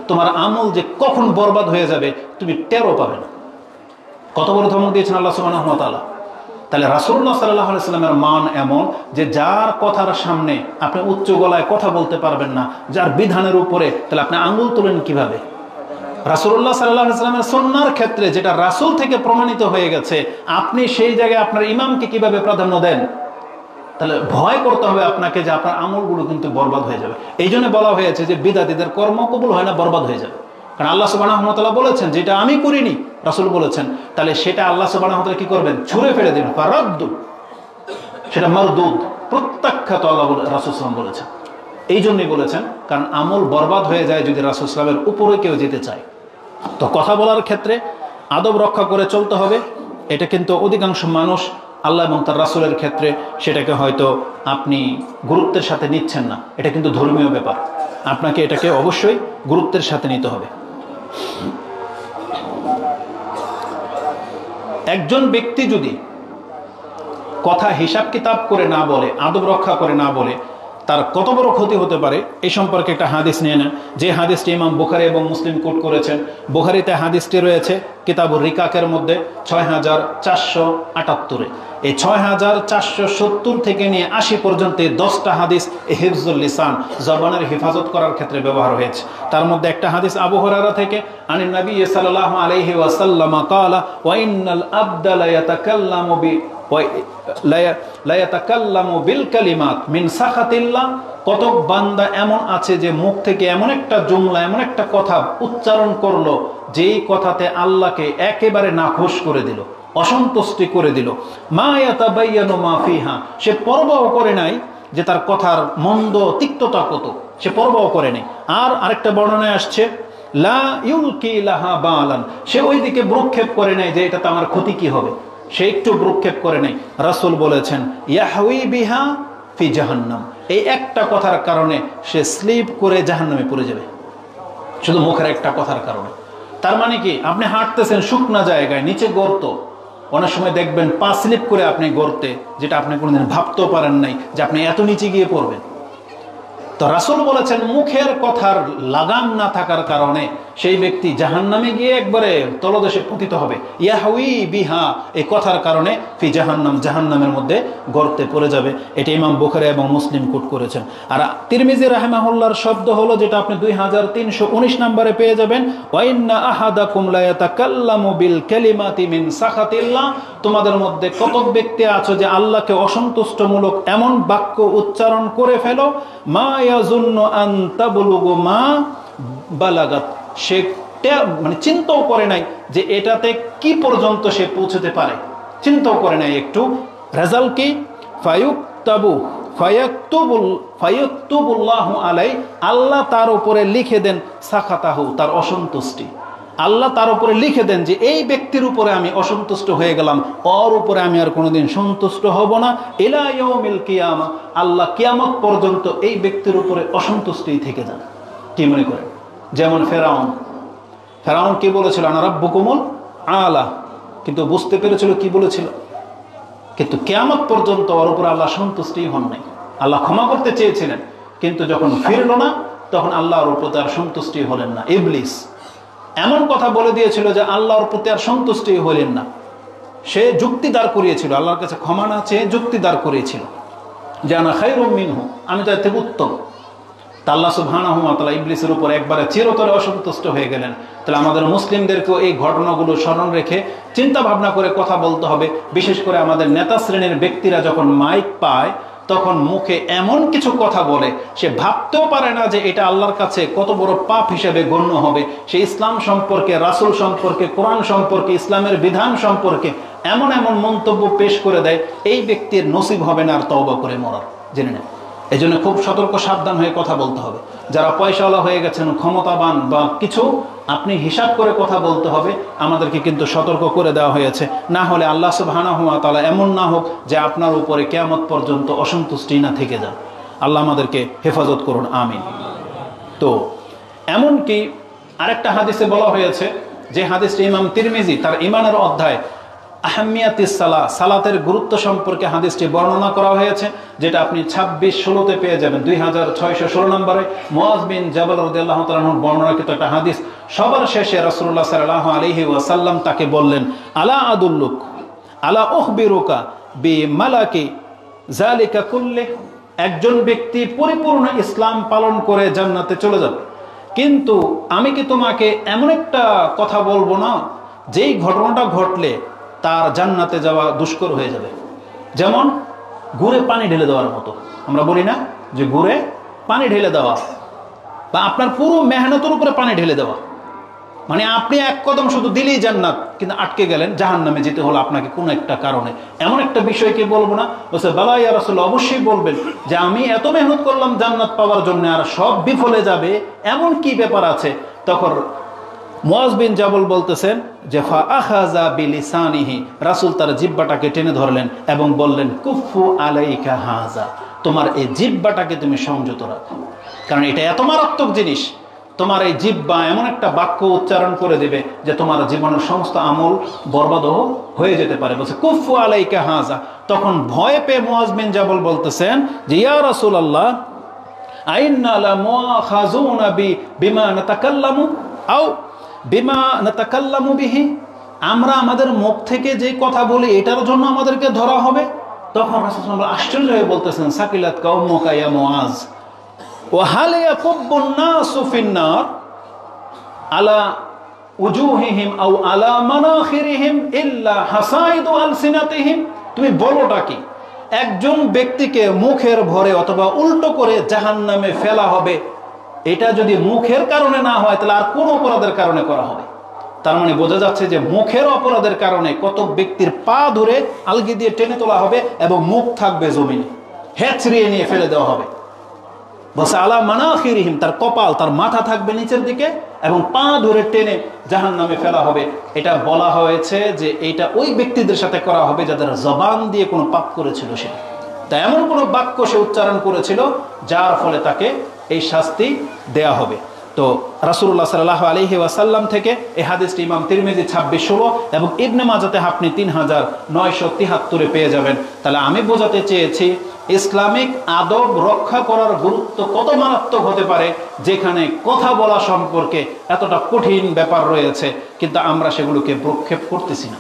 তোমার আমল যে কখন বরবাদ হয়ে যাবে তুমি টেরও পাবে না। কত বড় ধমক দিয়েছেন আল্লাহ সুবহানাহু ওয়া তাআলা। তাহলে রাসূলুল্লাহ সাল্লাল্লাহু আলাইহি সাল্লামের মান এমন যে যার কথার সামনে আপনি উচ্চ গলায় কথা বলতে পারবেন না, যার বিধানের উপরে, তাহলে আপনি আঙ্গুল তোলেন কিভাবে? রাসূলুল্লাহ সাল্লাল্লাহু আলাইহি সাল্লামের সুন্নাহর ক্ষেত্রে যেটা রাসূল থেকে প্রমাণিত হয়ে গেছে, আপনি সেই জায়গায় আপনার ইমামকে কিভাবে প্রাধান্য দেন? তাহলে ভয় করতে হবে আপনাকে যে আপনার আমলগুলো কিন্তু বরবাদ হয়ে যাবে। এই জন্য বলা হয়েছে যে বিদআতীদের কর্ম কবুল হয় না, বরবাদ হয়ে যাবে। কারণ আল্লাহ সুবহানাহু ওয়া তাআলা বলেছেন যেটা আমি করিনি, রাসূল বলেছেন, তাহলে সেটা আল্লাহ সুবহানাহু ওয়া তাআলা কি করবেন? ছুঁড়ে ফেলে দিবেন, ফারাদ্দু, সেটা মারদুদ, প্রত্যাখ্যাত, আল্লাহ রাসূল সাল্লাল্লাহু আলাইহি ওয়াসাল্লাম বলেছেন। এই জন্যই বলেছেন, কারণ আমল বরবাদ হয়ে যায় যদি রাসূল সাল্লাল্লাহু আলাইহি ওয়াসাল্লামের উপরে কেউ যেতে চায়। তো কথা বলার ক্ষেত্রে আদব রক্ষা করে চলতে হবে। এটা কিন্তু অধিকাংশ মানুষ আল্লাহ এবং তার রাসূলের ক্ষেত্রে সেটাকে হয়তো আপনি গুরুত্বের সাথে নিচ্ছেন না। এটা কিন্তু ধর্মীয় ব্যাপার, আপনাকে এটাকে অবশ্যই গুরুত্বের সাথে নিতে হবে। একজন ব্যক্তি যদি কথা হিসাব কিতাব করে না বলে, আদব রক্ষা করে না বলে, তার কত বড় ক্ষতি হতে পারে এই সম্পর্কে একটা হাদিস নিয়ে নেন, যে হাদিসটি ইমাম বুখারী এবং মুসলিম কোট করেছেন। বুখারীতে হাদিসটি রয়েছে কিতাবুর রিকাকের মধ্যে 6478-এ। এই 6470 থেকে নিয়ে 80 পর্যন্ত 10টা হাদিস হিফজুল লিসান, জবানের হেফাজত করার ক্ষেত্রে ব্যবহার হয়েছে। তার মধ্যে একটা হাদিস আবু হুরায়রা থেকে, আনিন নবী সাল্লাল্লাহু আলাইহি ওয়াসাল্লাম ক্বালা ওয়া ইন্নাল আবদা লা ইয়াতাকাল্লামু বিল কালিমাত মিন সাখাতিল্লাহ। কত বান্দা এমন আছে যে মুখ থেকে এমন একটা জুমলা, এমন একটা কথা উচ্চারণ করলো যেই কথাতে আল্লাহকে একেবারে নাখোশ করে দিল, অসন্তুষ্টি করে দিল। মা ইয়াতাবায়্যানু মা ফিহা, সে পরবাও করে নাই যে তার কথার মন্দ তিক্ততা কত, সে পরবাও করে নাই। আর আরেকটা বর্ণনায় আসছে লা ইউলকি লাহা বালান, সে ওই দিকে ভ্রুক্ষেপ করে নাই যে এটাতে আমার ক্ষতি কি হবে, সে একটু ভ্রুক্ষেপ করে নাই। রাসূল বলেছেন ইয়াহউই বিহা ফি জাহান্নাম, এই একটা কথার কারণে সে স্লিপ করে জাহান্নামে পড়ে যাবে, শুধু মুখের একটা কথার কারণে। তার মানে কি, আপনি হাঁটতেছেন শুকনা জায়গায়, নিচে গর্ত, অনেক সময় দেখবেন পা স্লিপ করে আপনি গর্তে, যেটা আপনি কোনোদিন ভাবতেও পারেন নাই যে আপনি এত নিচে গিয়ে পড়বেন। তো রাসূল বলেছেন মুখের কথার লাগাম না থাকার কারণে সেই ব্যক্তি জাহান্নামে গিয়ে একবারে তলদেশে পতিত হবে। ইয়াহউই বিহা, এই কথার কারণে ফি জাহান্নাম, জাহান্নামের মধ্যে গর্তে পড়ে যাবে। এটা ইমাম বুখারী এবং মুসলিম কোট করেছেন। আর তিরমিজি রাহিমাহুল্লাহর শব্দ হলো, যেটা আপনি 2319 নম্বরে পেয়ে যাবেন, ওয়া ইন্না আহাদাকুম লা ইয়াতাকাল্লামু বিল কালিমাতি মিন সাখাতিল্লাহ, তোমাদের মধ্যে কত ব্যক্তি আছে যে আল্লাহকে অসন্তুষ্টমূলক এমন বাক্য উচ্চারণ করে ফেলো, মা ইয়াজুন্নু আন তাবলুগু মা বালাগাত, সে মানে চিন্তাও করে নাই যে এটাতে কি পর্যন্ত সে পৌঁছতে পারে, চিন্তাও করে নাই একটু। রেজাল্ট কি? ফায়াকতুবুল্লাহু আলাই, আল্লাহ তার উপরে লিখে দেন সাখাতাহু, তার অসন্তুষ্টি। আল্লাহ তার উপরে লিখে দেন যে এই ব্যক্তির উপরে আমি অসন্তুষ্ট হয়ে গেলাম, ওর উপরে আমি আর কোনোদিন সন্তুষ্ট হব না। ইলা ইয়াউমিল কিয়ামা, আল্লাহ কিয়ামত পর্যন্ত এই ব্যক্তির উপরে অসন্তুষ্টিই থেকে যান। কি মনে করেন? যেমন ফেরাউন কি বলেছিল? আনা রাব্বুকুমুল আলা, কিন্তু বুঝতে পেরেছিল কি বলেছিল, কিন্তু কিয়ামত পর্যন্ত ওর উপরে আল্লাহ সন্তুষ্টি হন নাই। আল্লাহ ক্ষমা করতে চেয়েছিলেন, কিন্তু যখন ফিরল না তখন আল্লাহর উপর আর সন্তুষ্টি হলেন না। ইবলিস এমন কথা বলে দিয়েছিল যে আল্লাহর প্রতি আর সন্তুষ্টি হলেন না। সে যুক্তি দাঁড় করিয়েছিল, আল্লাহর কাছে ক্ষমা না চেয়ে যুক্তি দাঁড় করিয়েছিল যে আনা খায়রুম মিনহু, আমি তার থেকে উত্তম। তা আল্লাহ সুবহানাহু ওয়া তাআলা ইবলিসের উপর একবারে চিরতরে অসন্তুষ্ট হয়ে গেলেন। তাহলে আমাদের মুসলিমদেরকেও এই ঘটনাগুলো স্মরণ রেখে চিন্তা ভাবনা করে কথা বলতে হবে। বিশেষ করে আমাদের নেতা শ্রেণীর ব্যক্তিরা যখন মাইক পায় তখন মুখে এমন কিছু কথা বলে, সে ভাবতেও পারে না যে এটা আল্লাহর কাছে কত বড় পাপ হিসেবে গণ্য হবে। সে ইসলাম সম্পর্কে, রাসূল সম্পর্কে, কোরআন সম্পর্কে, ইসলামের বিধান সম্পর্কে এমন এমন মন্তব্য পেশ করে দেয়, এই ব্যক্তির নসিব হবে না আর তওবা করে মরার, জেনে নেন। এই জন্য খুব সতর্ক সাবধান হয়ে কথা বলতে হবে। যারা পয়সাওয়ালা হয়ে গেছেন, ক্ষমতাবান বা কিছু, আপনি হিসাব করে কথা বলতে হবে। আমাদেরকে কিন্তু সতর্ক করে দেওয়া হয়েছে, না হলে আল্লাহ সুবহানাহু ওয়া তাআলা এমন না হোক যে আপনার উপরে কিয়ামত পর্যন্ত অসন্তুষ্টি না থেকে যান। আল্লাহ আমাদেরকে হেফাজত করুন, আমিন। তো এমনকি আরেকটা হাদিসে বলা হয়েছে, যে হাদিসটি ইমাম তিরমিজি তার ইমানের অধ্যায় আহমিয়াতিস সালাহ, সালাতের গুরুত্ব সম্পর্কে হাদিসটি বর্ণনা করা হয়েছে, যেটা আপনি 26-16 পেয়ে যাবেন, 2616 নম্বরে মুআজ বিন জাবাল রাদিয়াল্লাহু তাআলা আনহু বর্ণনাকৃত একটা হাদিস। সবার শেষে রাসূলুল্লাহ সাল্লাল্লাহু আলাইহি ওয়াসাল্লাম তাকে বললেন, আলা আদুল্লুক আলা উখবিরুকা বিমালাকি যালিকা কুল্লি, একজন ব্যক্তি পরিপূর্ণ ইসলাম পালন করে জান্নাতে চলে যাবে, কিন্তু আমি কি তোমাকে এমন একটা কথা বলবো না যেই ঘটনাটা ঘটলে তার জান্নাতে যাওয়া দুষ্কর হয়ে যাবে? যেমন গুড়ে পানি ঢেলে দেওয়ার মতো। আমরা বলি না যে গুড়ে পানি ঢেলে দেওয়া, বা আপনার পুরো মেহনতের উপরে পানি ঢেলে দেওয়া, মানে আপনি এক কদম শুধু দিলেই জান্নাত, কিন্তু আটকে গেলেন, জাহান্নামে যেতে হলো আপনাকে কোনো একটা কারণে। এমন একটা বিষয়কে বলবো না? বলছে বালা ইয়া রাসূলুল্লাহ, অবশ্যই বলবেন যে আমি এত মেহনত করলাম জান্নাত পাওয়ার জন্য, আর সব বিফলে যাবে, এমন কি ব্যাপার আছে? তখন মুআজ বিন জাবল বলতেছেন যে ফা আখাযা বিলিসানিহি, রাসূল তার জিহ্বাটাকে টেনে ধরলেন এবং বললেন কুফু আলাইকা হাযা, তোমার এই জিহ্বাটাকে তুমি সংযত রাখো, কারণ এটা এত মারাত্মক জিনিস। তোমার এই জিহ্বা এমন একটা বাক্য উচ্চারণ করে দেবে যে তোমার জীবনের সমস্ত আমল বরবাদ হয়ে যেতে পারে। বলছে কুফু আলাইকা হাযা। তখন ভয় পেয়ে মুআজ বিন জাবল বলতেছেন যে ইয়া রাসূলুল্লাহ আইন্না লা মুআখাযুনা বিমা নাতাকাল্লামু আও বিমা নাতাকাল্লামু বিহি, আমরা আমাদের মুখ থেকে যে কথা বলি এটার জন্য আমাদেরকে ধরা হবে? তখন রাসূল সাল্লাল্লাহু আলাইহি ওয়াসাল্লাম আশ্চর্য হয়ে বলতেছেন সাকিলাতকা উম্মুকা ইয়া মুআজ ওয়া হাল ইয়াকুব্বুন নাসু ফিন-নার আলা উজুহিহিম আও আলা মানাখিরিহিম ইল্লা হাসাইদু আলসিনাতিহিম। তুমি বলোটা কি? একজন ব্যক্তিকে মুখের ভরে অথবা উল্টো করে জাহান্নামে ফেলা হবে, এটা যদি মুখের কারণে না হয় তাহলে আর কোন অপরাধের কারণে করা হবে? তার মানে বোঝা যাচ্ছে যে মুখের অপরাধের কারণে কত ব্যক্তির পা ধরে আলগি দিয়ে টেনে তোলা হবে এবং মুখ থাকবে জমিনে, হেঁচড়িয়ে নিয়ে ফেলে দেওয়া হবে। বলছে আলা মানাখিরিহিম, তার কপাল, তার মাথা থাকবে নিচের দিকে এবং পা ধরে টেনে জাহান্নামে ফেলা হবে। এটা বলা হয়েছে যে এটা ওই ব্যক্তিদের সাথে করা হবে যাদের জবান দিয়ে কোনো পাপ করেছিল, সেটা তা এমন কোনো বাক্য সে উচ্চারণ করেছিল যার ফলে তাকে এই শাস্তি দেয়া হবে। তো রাসূলুল্লাহ সাল্লাল্লাহু আলাইহি ওয়াসাল্লাম থেকে এই হাদিসটি ইমাম তিরমিজি 2616 এবং ইবনে মাজাতে আপনি 3973 পেয়ে যাবেন। তাহলে আমি বোঝাতে চেয়েছি ইসলামিক আদব রক্ষা করার গুরুত্ব কত মারাত্মক হতে পারে, যেখানে কথা বলা সম্পর্কে এতটা কঠিন ব্যাপার রয়েছে, কিন্তু আমরা সেগুলোকে প্রক্ষেপ করতেছি না।